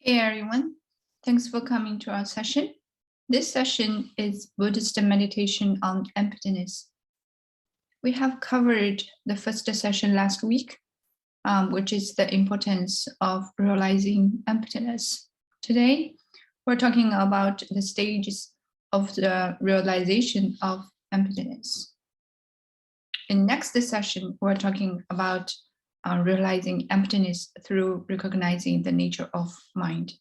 Hey everyone, thanks for coming to our session. This session is Buddhist meditation on emptiness. We have covered the first session last week, which is the importance of realizing emptiness. Today, we're talking about the stages of the realization of emptiness. In next session, we're talking about realizing emptiness through recognizing the nature of mind.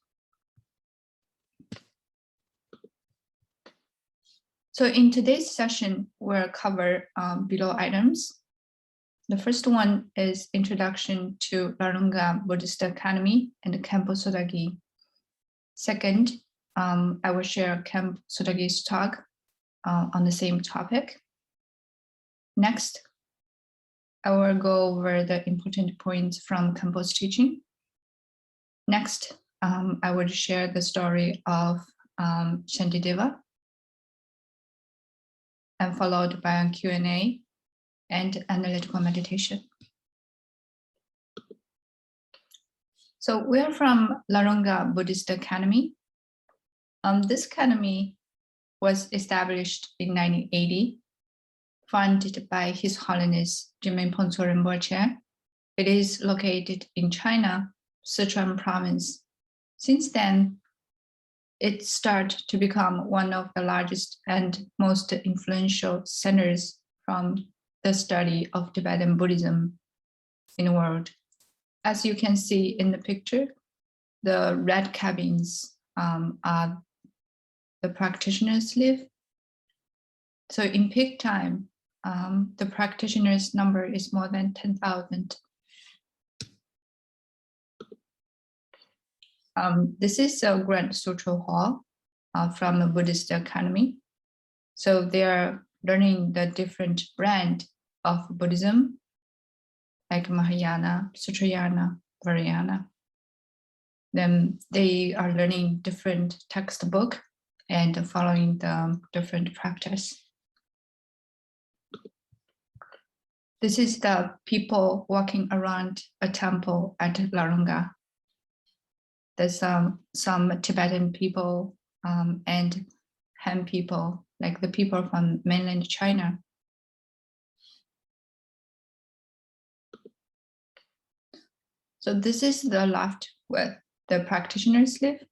So in today's session, we'll cover below items. The first one is Introduction to Larunga Buddhist Academy and Khenpo Sodagi. Second, I will share Khenpo Sodagi's talk on the same topic. Next, I will go over the important points from Khenpo's teaching. Next, I will share the story of Shantideva, and followed by a Q&A and analytical meditation. So we are from Larunga Buddhist Academy. This academy was established in 1980, funded by His Holiness Jinmei Phongso Rinpoche. It is located in China, Sichuan province. Since then, it started to become one of the largest and most influential centers from the study of Tibetan Buddhism in the world. As you can see in the picture, the red cabins are the practitioners live. So in peak time, the practitioners number is more than 10,000. This is a Grand Sutra Hall from the Buddhist Academy. So they are learning the different brand of Buddhism, like Mahayana, Sutrayana, Vajrayana. Then they are learning different textbook and following the different practice. This is the people walking around a temple at Larunga. There's some Tibetan people and Han people, like the people from mainland China. So this is the loft where the practitioners live.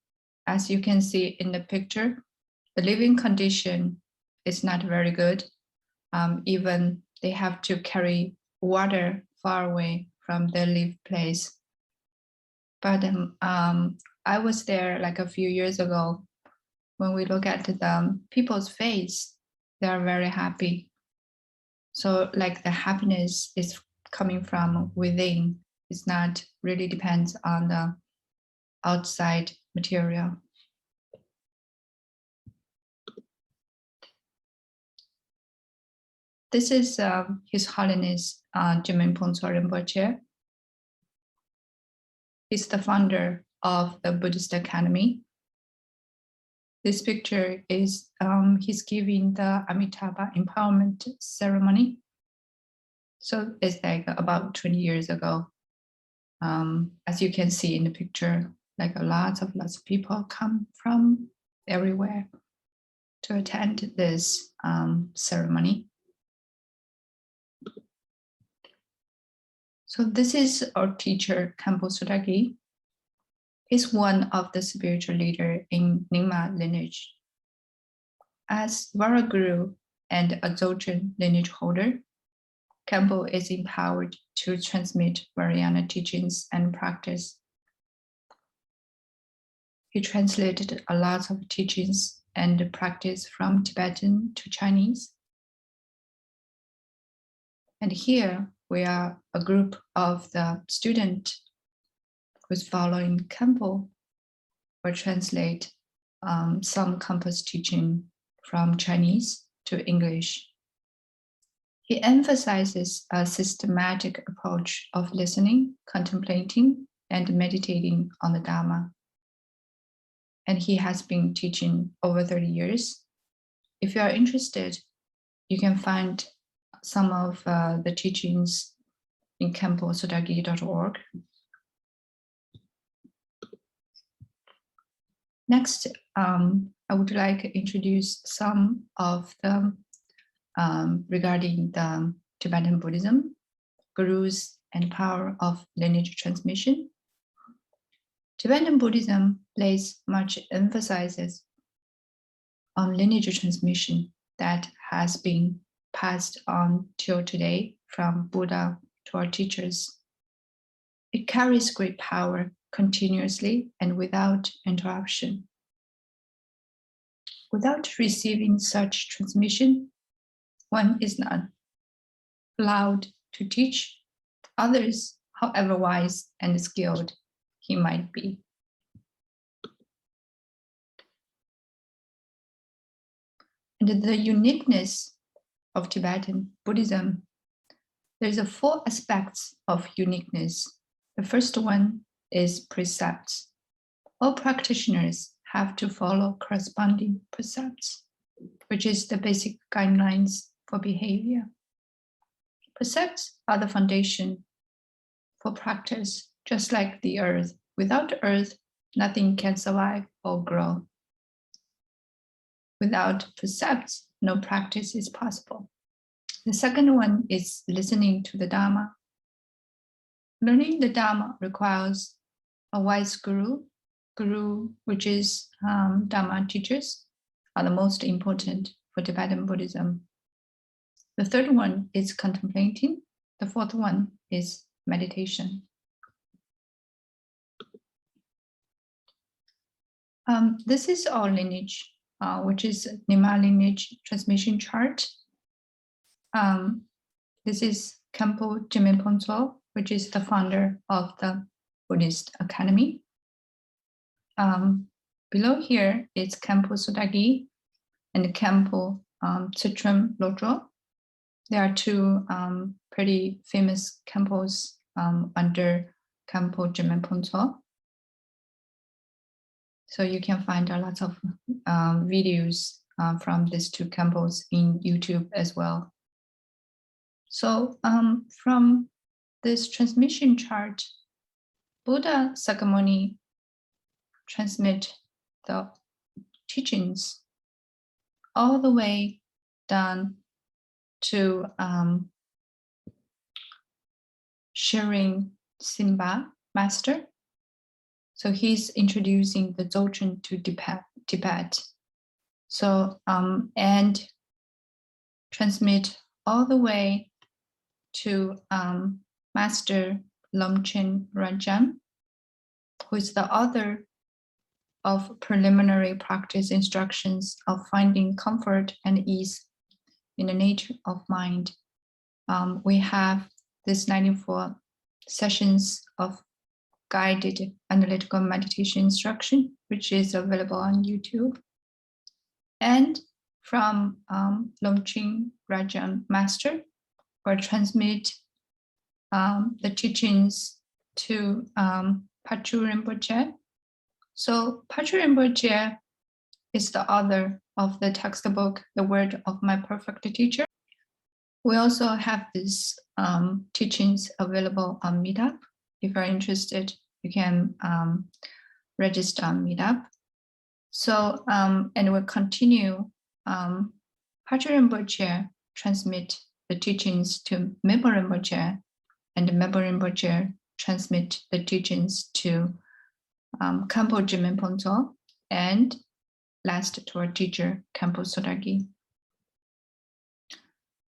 As you can see in the picture, the living condition is not very good. Even they have to carry water far away from their live place. But I was there like a few years ago. When we look at the people's face, they are very happy. So like the happiness is coming from within. It's not really depends on the outside material. This is His Holiness Jinmei Phongso Rinpoche. He's the founder of the Buddhist Academy. This picture is he's giving the Amitabha empowerment ceremony. So it's like about 20 years ago. As you can see in the picture, like lots of people come from everywhere to attend this ceremony. So this is our teacher, Khenpo Sodagi. He's one of the spiritual leader in Nyingma lineage. As Varaguru and a Dzogchen lineage holder, Khenpo is empowered to transmit Vajrayana teachings and practice. He translated a lot of teachings and practice from Tibetan to Chinese. And here we are a group of the students who's following Khenpo or translate some Khenpo's teaching from Chinese to English. He emphasizes a systematic approach of listening, contemplating, and meditating on the Dharma. And he has been teaching over 30 years. If you are interested, you can find some of the teachings in khenposodagi.org. Next, I would like to introduce some of the regarding the Tibetan Buddhism, gurus and power of lineage transmission. Tibetan Buddhism places much emphasis on lineage transmission that has been passed on till today from Buddha to our teachers. It carries great power continuously and without interruption. Without receiving such transmission, one is not allowed to teach others, however wise and skilled he might be. And the uniqueness of Tibetan Buddhism, there's 4 aspects of uniqueness. The first one is precepts. All practitioners have to follow corresponding precepts, which is the basic guidelines for behavior. Precepts are the foundation for practice, just like the earth. Without the earth, nothing can survive or grow. Without precepts, no practice is possible. The second one is listening to the Dharma. Learning the Dharma requires a wise guru. Guru, which is Dharma teachers, are the most important for Tibetan Buddhism. The third one is contemplating. The fourth one is meditation. This is our lineage, which is Nyingma lineage transmission chart. This is Khenpo Jigme Phuntsho, which is the founder of the Buddhist Academy. Below here is Khenpo Sodagi and Khenpo Tsutrim Lodro. There are 2 pretty famous Khenpos under Khenpo Jigme Phuntsho. So you can find a lot of videos from these 2 Khenpos in YouTube as well. So from this transmission chart, Buddha Sakyamuni transmit the teachings all the way down to Shirin Simba master. So he's introducing the Dzogchen to Tibet. So and transmit all the way to Master Lomchen Rajan, who is the author of preliminary practice instructions of finding comfort and ease in the nature of mind. We have this 94 sessions of guided analytical meditation instruction, which is available on YouTube. And from Lomchen Rajan Master, or transmit the teachings to Pachu Rinpoche. So Pachu Rinpoche is the author of the textbook, The Word of My Perfect Teacher. We also have these teachings available on Meetup. If you're interested, you can register on Meetup. So, and we'll continue. Pachu Rinpoche transmit the teachings to Mepo Rinpoche, and Mepo Rinpoche transmit the teachings to Khenpo Jigme Phuntsho, and last to our teacher, Khenpo Sodagi.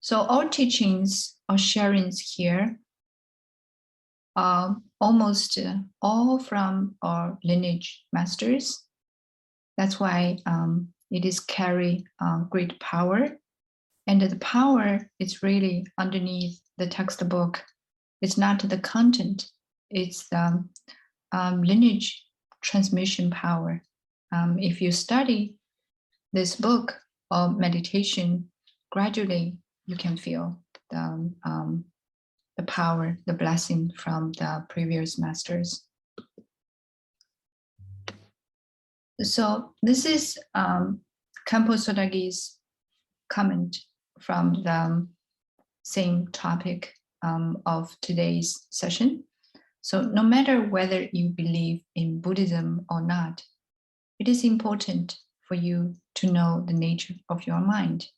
So our teachings, our sharings here are almost all from our lineage masters. That's why it is carry great power. And the power is really underneath the textbook. It's not the content, it's the lineage transmission power. If you study this book or meditation, gradually you can feel the power, the blessing from the previous masters. So this is Khenpo Sodagi's comment from the same topic of today's session. So no matter whether you believe in Buddhism or not, it is important for you to know the nature of your mind.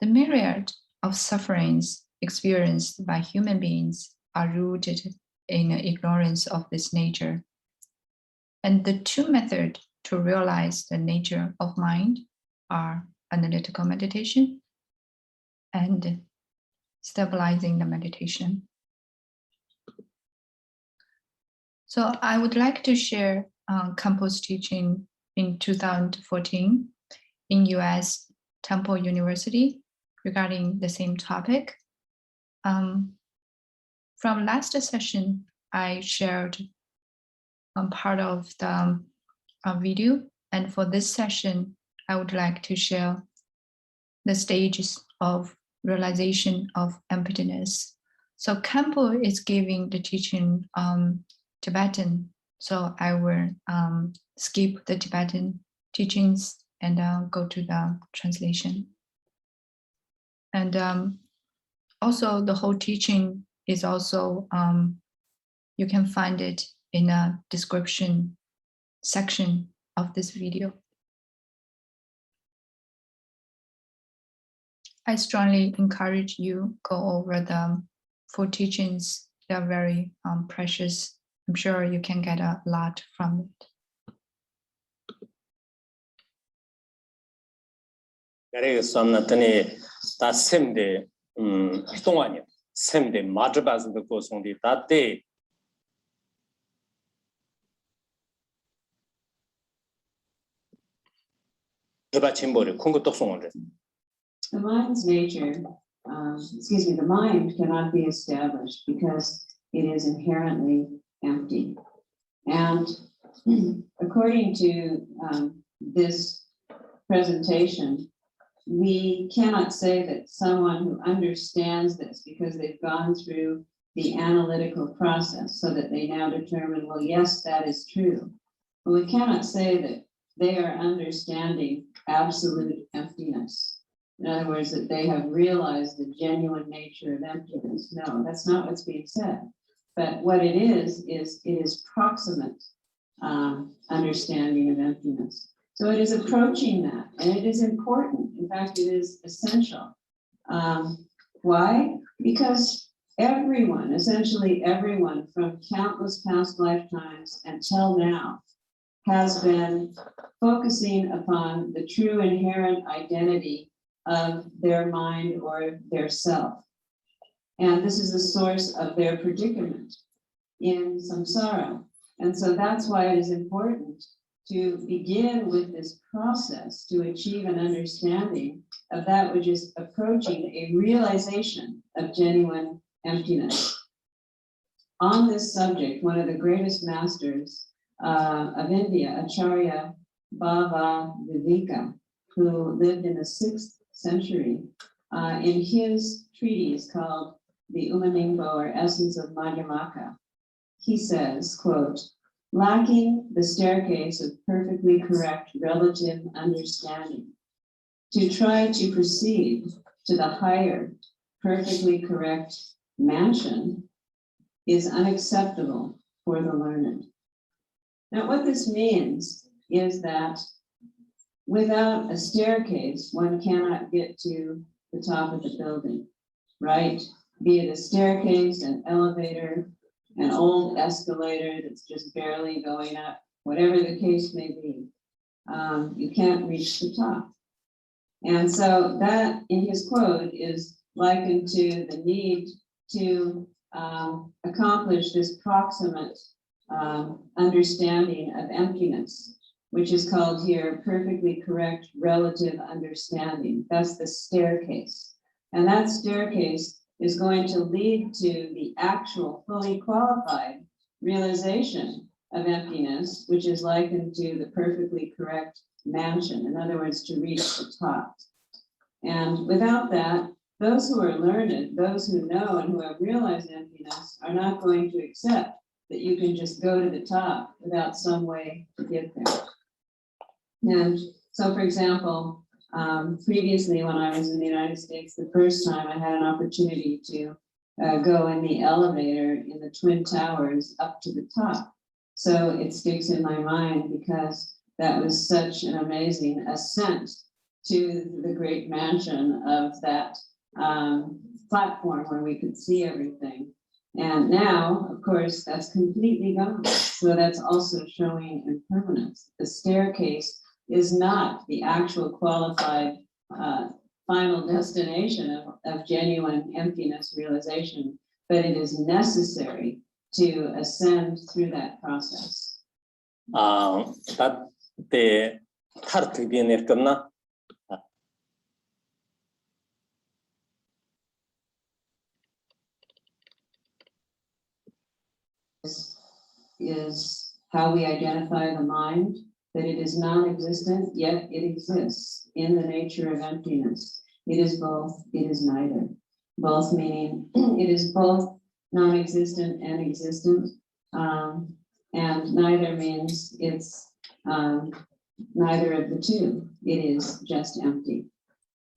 The myriad of sufferings experienced by human beings are rooted in ignorance of this nature. And the two methods to realize the nature of mind are analytical meditation and stabilizing the meditation. So I would like to share Khenpo's teaching in 2014 in US Temple University regarding the same topic. From last session, I shared part of the video, and for this session, I would like to share the stages of realization of emptiness. So Khenpo is giving the teaching Tibetan, so I will skip the Tibetan teachings and go to the translation. And also the whole teaching is also, you can find it in a description section of this video. I strongly encourage you go over the full teachings. They are very precious. I'm sure you can get a lot from it. 그래서 somnatani ta semde 동안이요. semde 마드바스도 고송디 다때 대바침보를 콩고 똑송을. The mind's nature, the mind cannot be established because it is inherently empty. And according to this presentation, we cannot say that someone who understands this because they've gone through the analytical process so that they now determine, well, yes, that is true. But we cannot say that they are understanding absolute emptiness. In other words, that they have realized the genuine nature of emptiness. No, that's not what's being said. But what it is proximate understanding of emptiness. So it is approaching that, and it is important. In fact, it is essential. Why? Because everyone, essentially everyone from countless past lifetimes until now, has been focusing upon the true inherent identity of their mind or their self. And this is the source of their predicament in samsara. And so that's why it is important to begin with this process to achieve an understanding of that which is approaching a realization of genuine emptiness. On this subject, one of the greatest masters of India, Acharya Bhava Viveka, who lived in the 6th century, in his treatise called the Umanimbo, or Essence of Madhyamaka, he says, quote, lacking the staircase of perfectly correct relative understanding, to try to proceed to the higher, perfectly correct mansion is unacceptable for the learned. Now, what this means is that without a staircase, one cannot get to the top of the building, right? Be it a staircase, an elevator, an old escalator that's just barely going up, whatever the case may be, you can't reach the top. And so that, in his quote, is likened to the need to accomplish this proximate understanding of emptiness, which is called here perfectly correct relative understanding. That's the staircase. And that staircase is going to lead to the actual fully qualified realization of emptiness, which is likened to the perfectly correct mansion. In other words, to reach the top. And without that, those who are learned, those who know and who have realized emptiness, are not going to accept that you can just go to the top without some way to get there. And so, for example, previously when I was in the United States, the first time I had an opportunity to go in the elevator in the Twin Towers up to the top. So it sticks in my mind because that was such an amazing ascent to the great mansion of that platform where we could see everything. And now, of course, that's completely gone. So that's also showing impermanence. The staircase is not the actual qualified final destination of genuine emptiness realization, but it is necessary to ascend through that process. Tatte tartı bir nefterna Is how we identify the mind, that it is non-existent, yet it exists in the nature of emptiness. It is both, it is neither. Both meaning it is both non-existent and existent, and neither means it's neither of the two. It is just empty.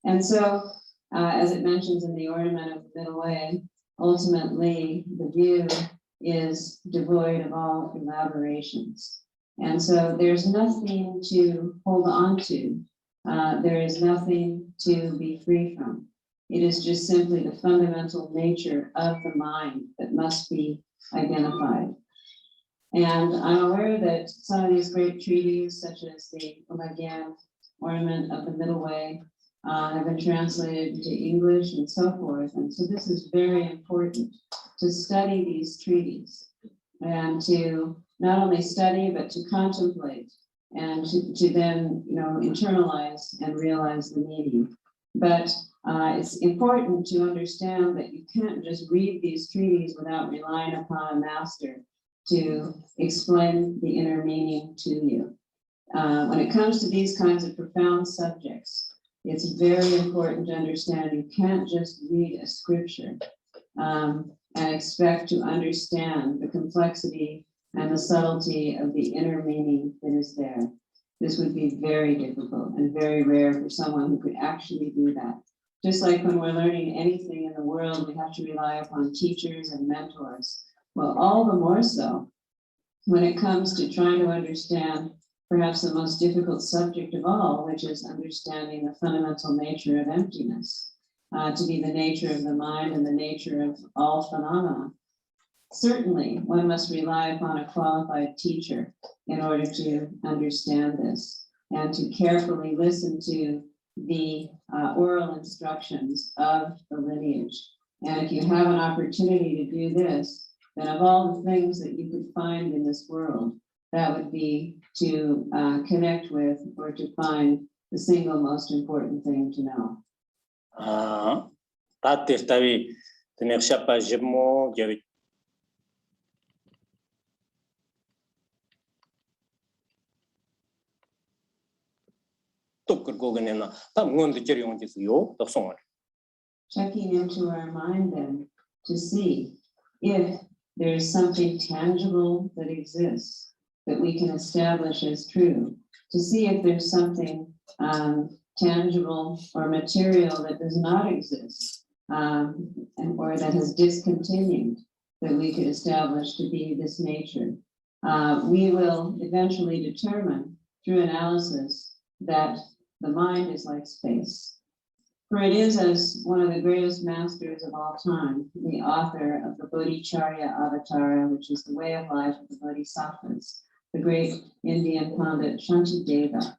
And so, as it mentions in the ornament of the middle way, ultimately the view is devoid of all elaborations. And so there's nothing to hold on to. There is nothing to be free from. It is just simply the fundamental nature of the mind that must be identified. And I'm aware that some of these great treaties, such as the Umagan ornament of the middle way, have been translated into English and so forth. And so this is very important to study these treaties and to not only study, but to contemplate and to then, internalize and realize the meaning. But it's important to understand that you can't just read these treaties without relying upon a master to explain the inner meaning to you. When it comes to these kinds of profound subjects, it's very important to understand you can't just read a scripture and expect to understand the complexity and the subtlety of the inner meaning that is there. This would be very difficult and very rare for someone who could actually do that. Just like when we're learning anything in the world, we have to rely upon teachers and mentors. Well, all the more so when it comes to trying to understand perhaps the most difficult subject of all, which is understanding the fundamental nature of emptiness, to be the nature of the mind and the nature of all phenomena. Certainly, one must rely upon a qualified teacher in order to understand this and to carefully listen to the oral instructions of the lineage. And if you have an opportunity to do this, then of all the things that you could find in this world, that would be to connect with or to find the single most important thing to know. Tatte stavi tenershapa jemo geri tokkur gogenena tam ngonde geri onjisiyo toksong. Checking into our mind then to see if there is something tangible that exists that we can establish as true, to see if there's something tangible or material that does not exist or that has discontinued that we could establish to be this nature. We will eventually determine through analysis that the mind is like space. For it is, as one of the greatest masters of all time, the author of the Bodhicharya Avatara, which is the way of life of the Bodhisattvas, the great Indian Pandit Shantideva,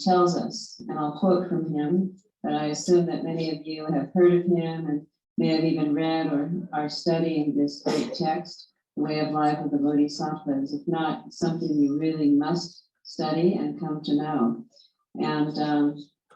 tells us, and I'll quote from him, but I assume that many of you have heard of him and may have even read or are studying this great text, the way of life of the Bodhisattvas. If not, it's something you really must study and come to know.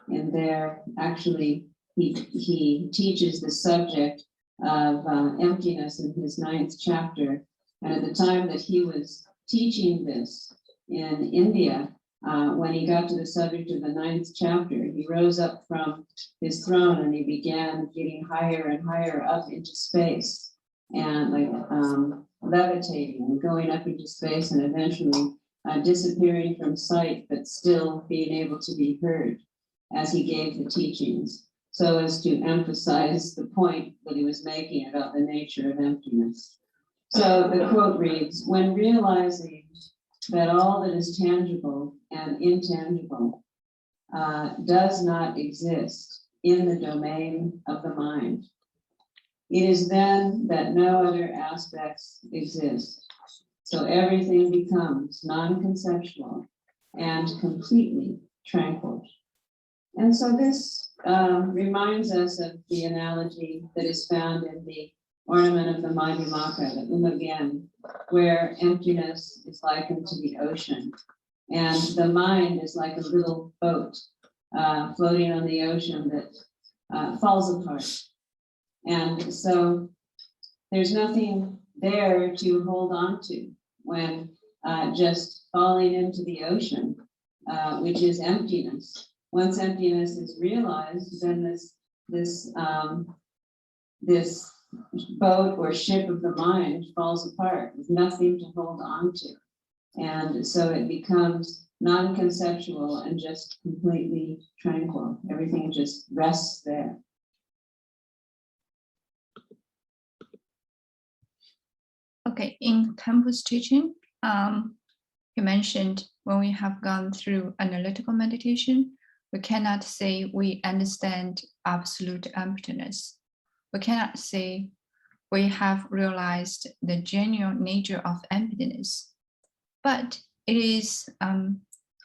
And there, actually, he teaches the subject of emptiness in his 9th chapter. And at the time that he was teaching this in India, when he got to the subject of the 9th chapter, he rose up from his throne and he began getting higher and higher up into space and levitating and going up into space and eventually disappearing from sight, but still being able to be heard as he gave the teachings, so as to emphasize the point that he was making about the nature of emptiness. So the quote reads, when realizing that all that is tangible and intangible does not exist in the domain of the mind, it is then that no other aspects exist. So everything becomes non-conceptual and completely tranquil. And so this reminds us of the analogy that is found in the ornament of the Madhyamaka, the Umagyan, where emptiness is likened to the ocean, and the mind is like a little boat floating on the ocean that falls apart. And so there's nothing there to hold on to when just falling into the ocean, which is emptiness. Once emptiness is realized, then this boat or ship of the mind falls apart with nothing to hold on to. And so it becomes non-conceptual and just completely tranquil. Everything just rests there. Okay, in Khenpo's teaching, he mentioned when we have gone through analytical meditation, we cannot say we understand absolute emptiness. We cannot say we have realized the genuine nature of emptiness, but it is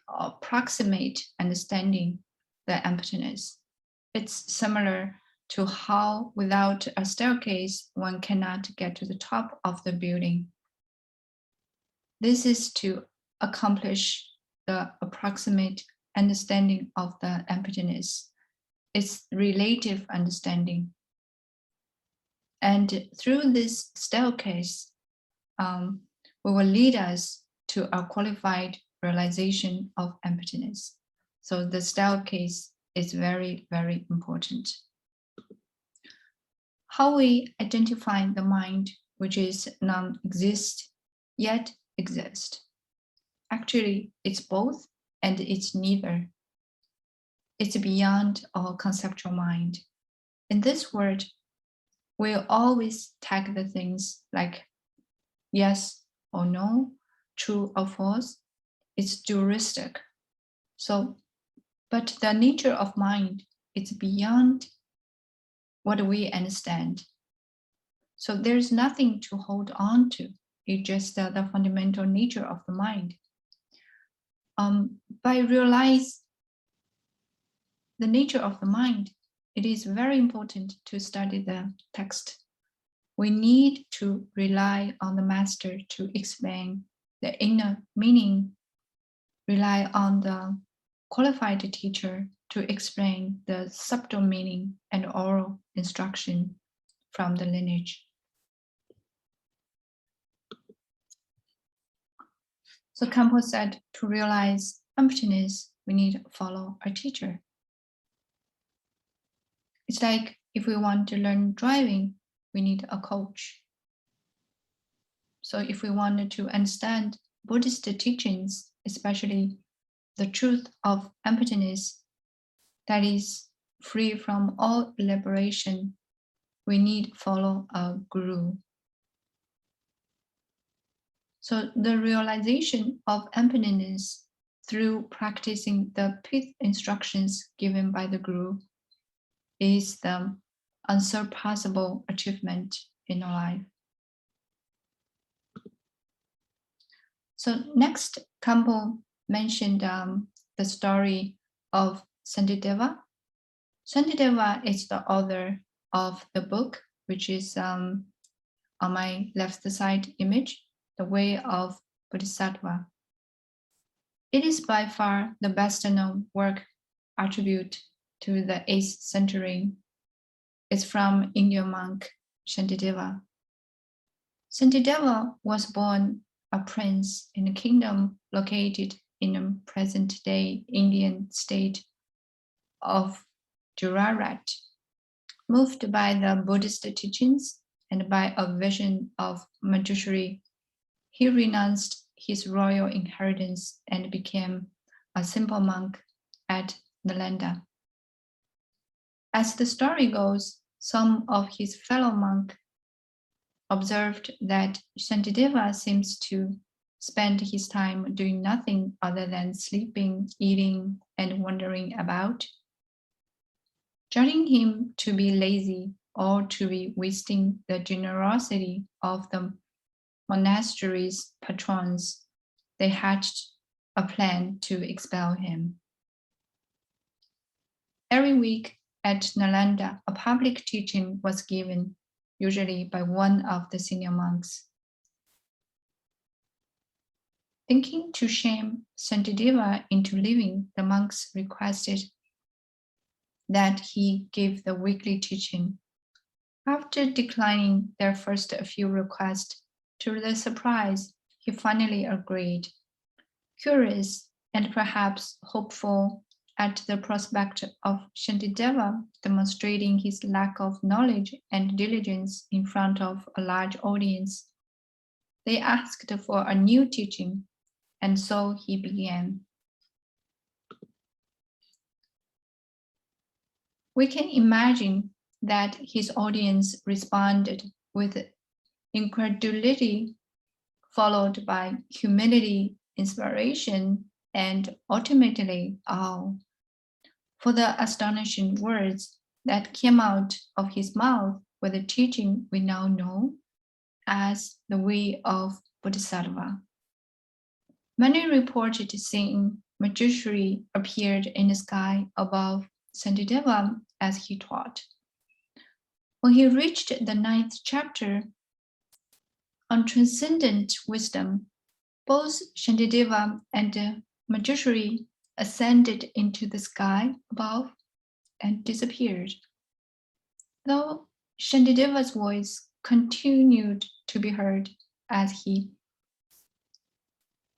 approximate understanding the emptiness. It's similar to how without a staircase, one cannot get to the top of the building. This is to accomplish the approximate understanding of the emptiness. It's relative understanding. And through this staircase, we will lead us to a qualified realization of emptiness. So the staircase is very, very important. How we identify the mind, which is non-exist, yet exist. Actually, it's both and it's neither. It's beyond our conceptual mind. In this world, we'll always tag the things like yes or no, true or false. It's dualistic. So, but the nature of mind is beyond what we understand. So there's nothing to hold on to. It's just the fundamental nature of the mind. By realize the nature of the mind, it is very important to study the text. We need to rely on the master to explain the inner meaning, rely on the qualified teacher to explain the subtle meaning and oral instruction from the lineage. So Khenpo said, to realize emptiness, we need to follow a teacher. It's like if we want to learn driving, we need a coach. So if we wanted to understand Buddhist teachings, especially the truth of emptiness that is free from all elaboration, we need to follow a guru. So the realization of emptiness through practicing the pith instructions given by the guru is the unsurpassable achievement in our life. So next, Khenpo mentioned the story of Santideva. Santideva is the author of the book, which is on my left side image, The Way of Bodhisattva. It is by far the best known work attributed to the 8th century. It's from Indian monk Shantideva. Shantideva was born a prince in a kingdom located in the present-day Indian state of Gujarat. Moved by the Buddhist teachings and by a vision of Manjushri, he renounced his royal inheritance and became a simple monk at Nalanda. As the story goes, some of his fellow monks observed that Shantideva seems to spend his time doing nothing other than sleeping, eating, and wandering about. Judging him to be lazy or to be wasting the generosity of the monastery's patrons, they hatched a plan to expel him. Every week at Nalanda, a public teaching was given, usually by one of the senior monks. Thinking to shame Shantideva into leaving, the monks requested that he give the weekly teaching. After declining their first few requests, to their surprise, he finally agreed. Curious and perhaps hopeful at the prospect of Shantideva demonstrating his lack of knowledge and diligence in front of a large audience, they asked for a new teaching, and so he began. We can imagine that his audience responded with incredulity, followed by humility, inspiration, and ultimately awe. For the astonishing words that came out of his mouth were the teaching we now know as the way of Bodhisattva. Many reported seeing Manjushri appeared in the sky above Shantideva as he taught. When he reached the 9th chapter on transcendent wisdom, both Shantideva and Manjushri ascended into the sky above and disappeared. Though Shantideva's voice continued to be heard as he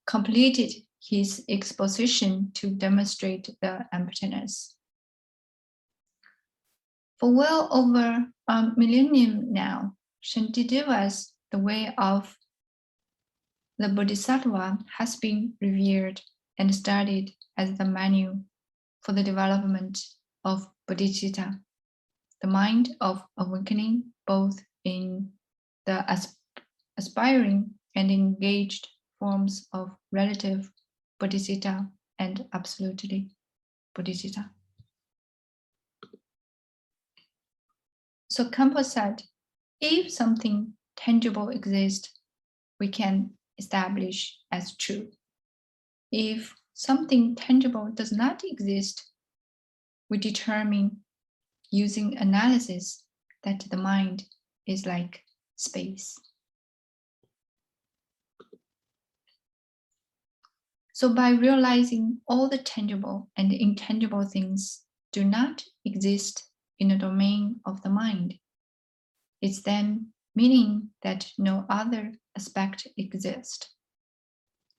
completed his exposition to demonstrate the emptiness. For well over a millennium now, Shantideva's The Way of the Bodhisattva has been revered and studied as the manual for the development of bodhicitta, the mind of awakening both in the aspiring and engaged forms of relative bodhicitta and absolutely bodhicitta. So Kampa said, if something tangible exists, we can establish as true. If something tangible does not exist, we determine using analysis that the mind is like space. So by realizing all the tangible and intangible things do not exist in the domain of the mind, it's then meaning that no other aspect exists.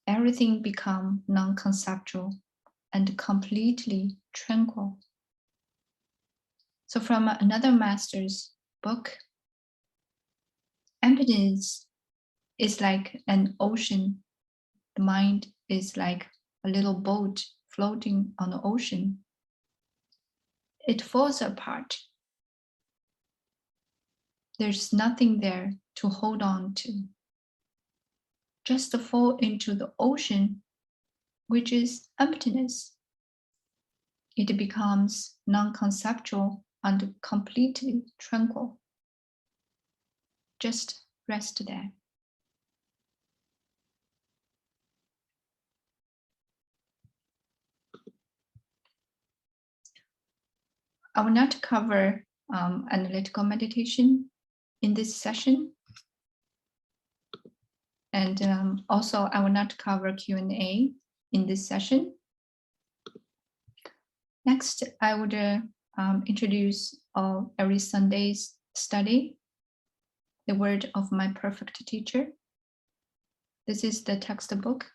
Everything becomes non-conceptual and completely tranquil. So from another master's book, emptiness is like an ocean. The mind is like a little boat floating on the ocean. It falls apart. There's nothing there to hold on to. Just to fall into the ocean, which is emptiness. It becomes non-conceptual and completely tranquil. Just rest there. I will not cover analytical meditation in this session. And also, I will not cover Q&A in this session. Next, I would introduce every Sunday's study, The Word of My Perfect Teacher. This is the textbook,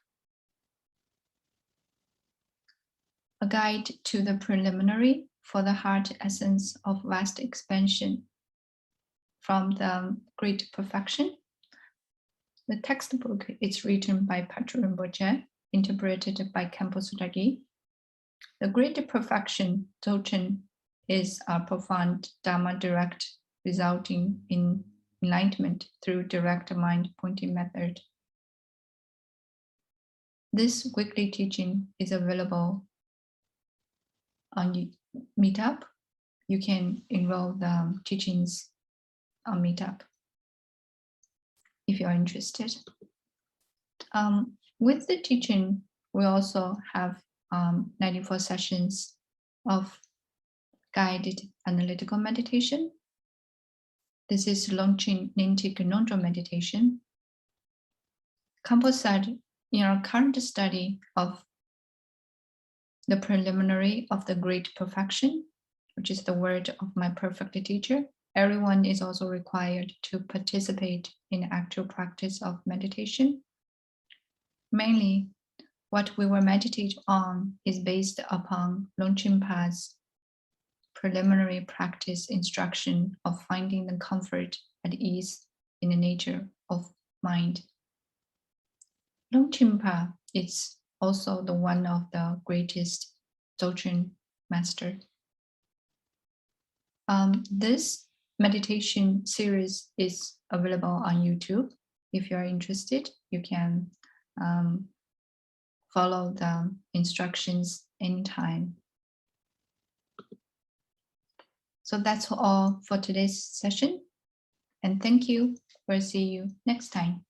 a guide to the preliminary for the heart essence of vast expansion from the Great Perfection. The textbook is written by Patrul Rinpoche, interpreted by Khenpo Sudagi. The Great Perfection Dzogchen is a profound Dharma direct, resulting in enlightenment through direct mind pointing method. This weekly teaching is available on Meetup. You can enroll the teachings on Meetup if you are interested. With the teaching, we also have 94 sessions of guided analytical meditation. This is launching Ninti Conundrum meditation. Composite in our current study of the preliminary of the great perfection, which is the word of my perfect teacher, everyone is also required to participate in the actual practice of meditation. Mainly, what we will meditate on is based upon Longchenpa's preliminary practice instruction of finding the comfort and ease in the nature of mind. Longchenpa is also the one of the greatest Dzogchen master. This meditation series is available on YouTube. If you are interested, you can follow the instructions anytime. So that's all for today's session. And thank you. We'll see you next time.